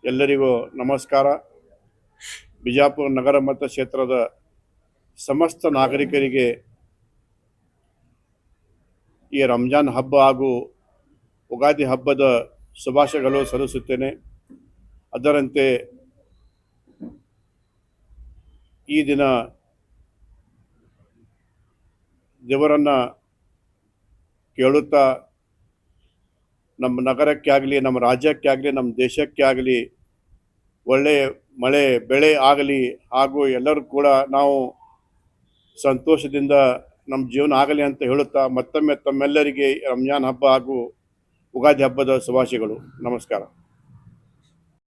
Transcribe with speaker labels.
Speaker 1: ಎಲ್ಲರಿಗೂ ನಮಸ್ಕಾರ. ಬಿಜಾಪುರ ನಗರ ಮತಕ್ಷೇತ್ರದ ಸಮಸ್ತ ನಾಗರಿಕರಿಗೆ ಈ ರಂಜಾನ್ ಹಬ್ಬ ಹಾಗೂ ಉಗಾದಿ ಹಬ್ಬದ ಶುಭಾಶಯಗಳು ಸಲ್ಲಿಸುತ್ತೇನೆ. ಅದರಂತೆ ಈ ದಿನ ದೇವರನ್ನ ಕೇಳುತ್ತಾ ನಮ್ಮ ನಗರಕ್ಕೆ ಆಗಲಿ, ನಮ್ಮ ರಾಜ್ಯಕ್ಕೆ ಆಗಲಿ, ನಮ್ಮ ದೇಶಕ್ಕೆ ಆಗಲಿ ಒಳ್ಳೆಯ ಮಳೆ ಬೆಳೆ ಆಗಲಿ ಹಾಗೂ ಎಲ್ಲರೂ ಕೂಡ ನಾವು ಸಂತೋಷದಿಂದ ನಮ್ಮ ಜೀವನ ಆಗಲಿ ಅಂತ ಹೇಳುತ್ತಾ ಮತ್ತೊಮ್ಮೆ ತಮ್ಮೆಲ್ಲರಿಗೆ ರಂಜಾನ್ ಹಬ್ಬ ಹಾಗೂ ಉಗಾದಿ ಹಬ್ಬದ ಶುಭಾಶಯಗಳು. ನಮಸ್ಕಾರ.